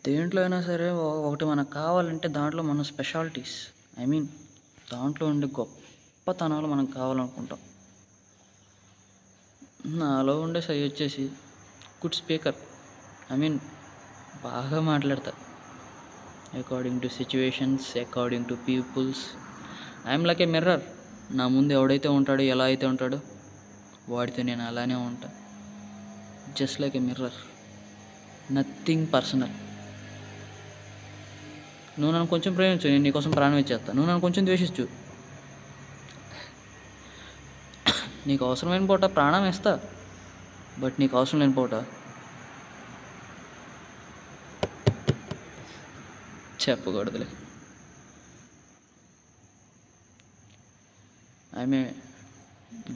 దేంట్లో అయినా సరే ఒకటి మనకు కావాలంటే దాంట్లో మన స్పెషాలిటీస్, ఐ మీన్ దాంట్లో ఉండే గొప్పతనాలు మనకు కావాలనుకుంటాం. నాలో ఉండే సై వచ్చేసి గుడ్ స్పీకర్, ఐ మీన్ బాగా మాట్లాడతా. According to situations, according to peoples, I'm like a mirror. నా ముందు ఎవడైతే ఉంటాడో, ఎలా అయితే ఉంటాడో వాడితో నేను అలానే ఉంటా. Just like a mirror, nothing personal. నువ్వు నన్ను కొంచెం ప్రేమించు, నేను నీకోసం ప్రాణం ఇచ్చేస్తా. నువ్వు నన్ను కొంచెం ద్వేషించు, నీకు అవసరమైన పూట ప్రాణం ఇస్తా. బట్ నీకు అవసరం లేని పూట చెప్పకూడదులే. I'm a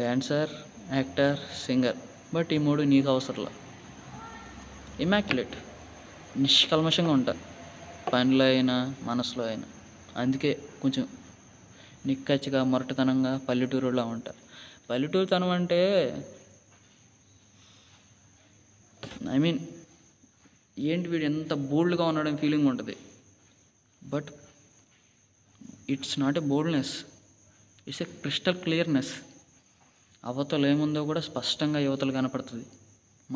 dancer, actor, singer. But ఈ మూడు నీకు అవసరంలా. ఇమాక్యులేట్, నిష్కల్మషంగా ఉంటా, పనిలో అయినా మనసులో అయినా. అందుకే కొంచెం నిక్కచ్చిగా మొరటతనంగా పల్లెటూరులో ఉంటా. పల్లెటూరుతనం అంటే ఐ మీన్ ఏంటి వీడు ఎంత బోల్డ్గా ఉన్నాడని ఫీలింగ్ ఉంటుంది. But it's not a boldness, it's a crystal clearness. అవతల ఏముందో కూడా స్పష్టంగా యువతలు కనపడుతుంది.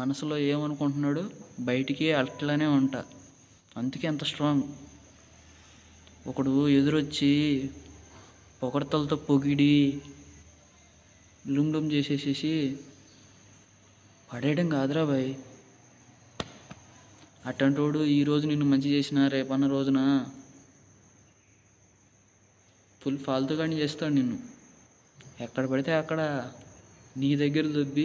మనసులో ఏమనుకుంటున్నాడు బయటికి అట్లానే ఉంటా. అందుకే అంత స్ట్రాంగ్. ఒకడు ఎదురొచ్చి పొగడతలతో పొగిడి లుమ్ చేసేసేసి పడేయడం కాదురా బాయ్. అట్టంటోడు ఈరోజు నిన్ను మంచి చేసినా రేపన్న రోజున ఫుల్ ఫాల్తుగాని చేస్తాడు నిన్ను. ఎక్కడ పడితే అక్కడ నీ దగ్గర దొబ్బి,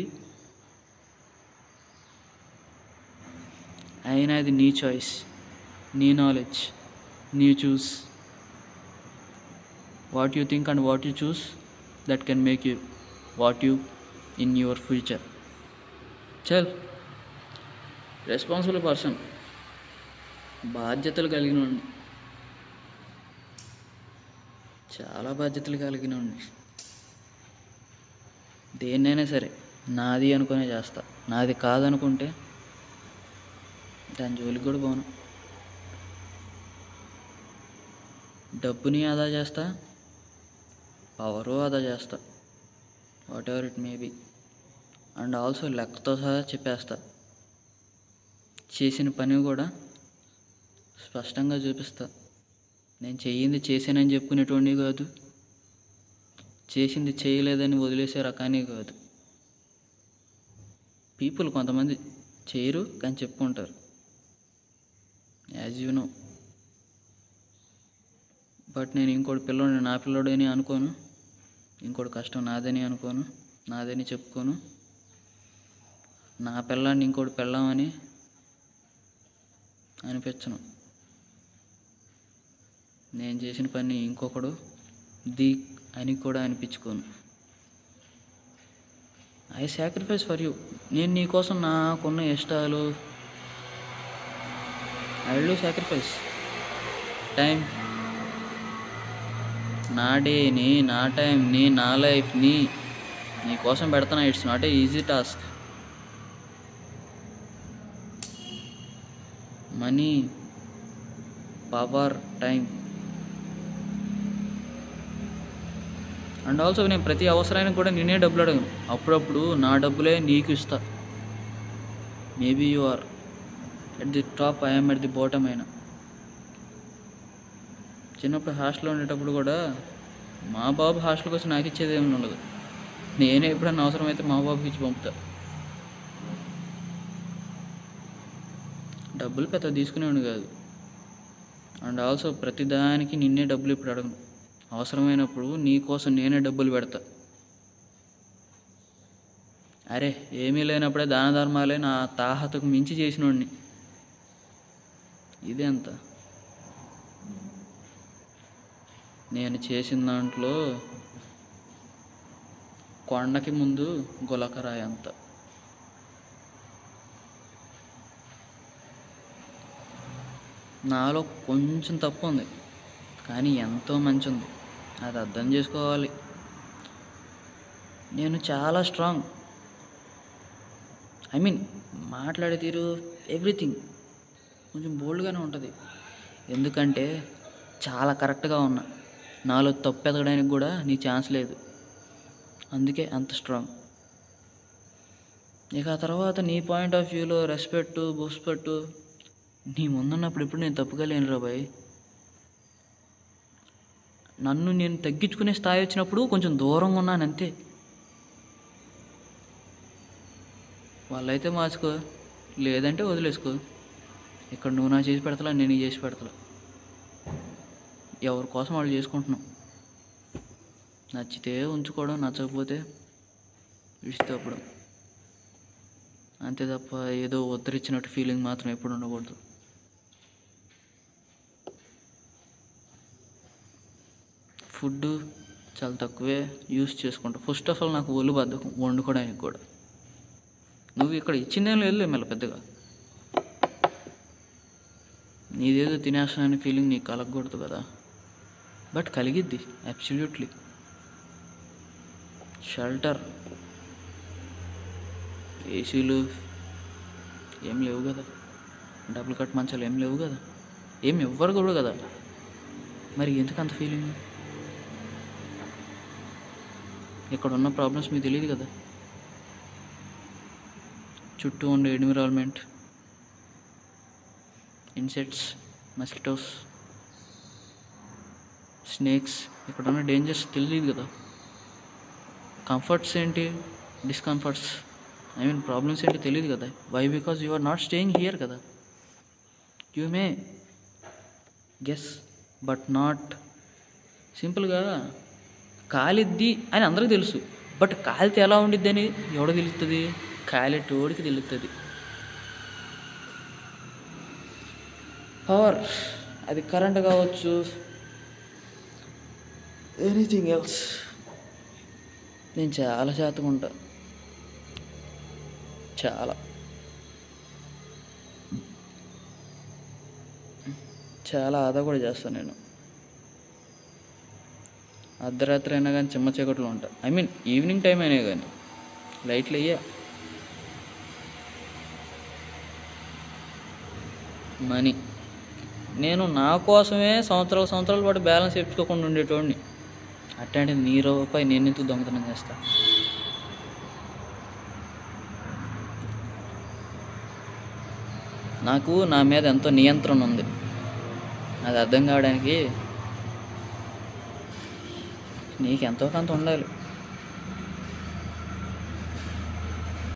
అయినా అది నీ చాయిస్, నీ నాలెడ్జ్, నీ choose. What you think and what you choose, that can make you what you in your future. చల్, రెస్పాన్సిబుల్ పర్సన్, బాధ్యతలు కలిగిన వాడిని, చాలా బాధ్యతలు కలిగిన వాడిని. దేన్నైనా సరే నాది అనుకునే చేస్తా. నాది కాదనుకుంటే దాని జోలికి కూడా పోను. డబ్బుని ఆదా చేస్తా, పవరు ఆదా చేస్తా, whatever it may be. And also లెక్కతో సహా చెప్పేస్తా. చేసిన పని కూడా స్పష్టంగా చూపిస్తా. నేను చెయ్యింది చేశానని చెప్పుకునేటోడిని కాదు, చేసింది చేయలేదని వదిలేసే రకాన్ని కాదు. పీపుల్ కొంతమంది చేయరు కానీ చెప్పుకుంటారు, యాజ్ యూ నో. బట్ నేను ఇంకోటి పిల్లోడిని నా పిల్లోడని అనుకోను, ఇంకోటి కష్టం నాదని అనుకోను, నాదని చెప్పుకోను. నా పిల్లాన్ని ఇంకోటి పెళ్ళామని అనిపించను. నేను చేసిన పని ఇంకొకడు ది అని కూడా అనిపించుకోను. I sacrifice for you. నేను నీకోసం నాకున్న ఇష్టాలు I will do sacrifice. Time, నా డేని, నా టైంని, నా లైఫ్ని నీకోసం పెడతాను. It's not a easy task. Money, power, time. And also నేను ప్రతి అవసరానికి కూడా నేనే డబ్బులు అడగను. అప్పుడప్పుడు నా డబ్బులే నీకు ఇస్తా. Maybe you are at the top, I'm at the bottom అయినా. చిన్నప్పుడు హాస్టల్లో ఉండేటప్పుడు కూడా మా బాబు హాస్టల్కి వచ్చి నాకు ఇచ్చేది ఏమి ఉండదు. నేనే ఎప్పుడన్నా అవసరమైతే మా బాబుకి ఇచ్చి పంపుతా. డబ్బులు పెద్ద తీసుకునేవాడిని కాదు. అండ్ ఆల్సో ప్రతిదానికి నిన్నే డబ్బులు ఇప్పుడు అడగను. అవసరమైనప్పుడు నీకోసం నేనే డబ్బులు పెడతా. అరే ఏమీ లేనప్పుడే దాన ధర్మాలే నా తాహతకు మించి చేసినోడిని. ఇదే అంత. నేను చేసిన దాంట్లో కొండకి ముందు గులకరాయి అంత. నాలో కొంచెం తప్పు ఉంది, కానీ ఎంతో మంచి ఉంది. అది అర్థం చేసుకోవాలి. నేను చాలా స్ట్రాంగ్, ఐ మీన్ మాట్లాడే తీరు, ఎవ్రీథింగ్. కొంచెం బోల్డ్గానే ఉంటుంది. ఎందుకంటే చాలా కరెక్ట్గా ఉన్నా, నాలో తప్పు ఎదగడానికి కూడా నీ ఛాన్స్ లేదు, అందుకే అంత స్ట్రాంగ్. ఇక ఆ తర్వాత నీ పాయింట్ ఆఫ్ వ్యూలో రెస్పెక్ట్ బూస్పెట్టు నీ ముందున్నప్పుడు ఇప్పుడు నేను తప్పుగా లేనురా బాయ్. నన్ను నేను తగ్గించుకునే స్థాయి వచ్చినప్పుడు కొంచెం దూరంగా ఉన్నాను అంతే. వాళ్ళైతే మార్చుకో, లేదంటే వదిలేసుకో. ఇక్కడ నువ్వు నా చేసి పెడతలా, నేను నీ చేసి పెడతలా. ఎవరి కోసం వాళ్ళు చేసుకుంటున్నాం. నచ్చితే ఉంచుకోవడం, నచ్చకపోతే విడిచితప్పడం, అంతే తప్ప ఏదో ఉద్ధరించినట్టు ఫీలింగ్ మాత్రం ఎప్పుడు ఉండకూడదు. ఫుడ్ చాలా తక్కువే యూస్ చేసుకుంటా. ఫస్ట్ ఆఫ్ ఆల్ నాకు ఒళ్ళు బద్ధకం వండుకోవడానికి కూడా. నువ్వు ఇక్కడ ఇచ్చిందేం లేదు మళ్ళీ పెద్దగా, నీదేదో తినేస్తానని ఫీలింగ్ నీకు కలగకూడదు కదా. But కలిగిద్ది absolutely. షెల్టర్, ఏసీలు ఏం లేవు కదా, డబుల్ కట్ మంచాలు ఏం లేవు కదా, ఏం ఇవ్వరు కూడా కదా. మరి ఎందుకు అంత ఫీలింగ్? ఇక్కడ ఉన్న ప్రాబ్లమ్స్ మీకు తెలియదు కదా. చుట్టూ ఉండే ఎన్విరాన్మెంట్, ఇన్సెక్ట్స్, మస్కిటోస్, స్నేక్స్, ఇక్కడ ఉన్న డేంజర్స్ తెలియదు కదా. కంఫర్ట్స్ ఏంటి, డిస్కంఫర్ట్స్, ప్రాబ్లమ్స్ ఏంటి తెలియదు కదా. Why? Because you are not staying here కదా. You may guess but not. సింపుల్గా కాలిద్ది అని అందరికీ తెలుసు, బట్ కాలితే ఎలా ఉండిద్ది అని ఎవడో తెలుస్తుంది? కాలేటోడికి తెలుస్తుంది. పవర్, అది కరెంట్ కావచ్చు, ఎనీథింగ్ ఎల్స్. నేను చాలా శాతం ఉంటా, చాలా ఆదా కూడా చేస్తాను నేను. అర్ధరాత్రి అయినా కానీ చిమ్మ చీకట్లో ఉంటా. ఈవినింగ్ టైం అయినా కానీ లైట్లు అయ్యా. మనీ, నేను నా కోసమే సంవత్సరాల పాటు బ్యాలెన్స్ తెచ్చుకోకుండా ఉండేటోడిని. అట్లాంటి నీ రూపాయి నేను ఎందుకు దొంగతనం చేస్తా? నాకు నా మీద ఎంతో నియంత్రణ ఉంది. అది అర్థం కావడానికి నీకు ఎంతో కొంత ఉండాలి.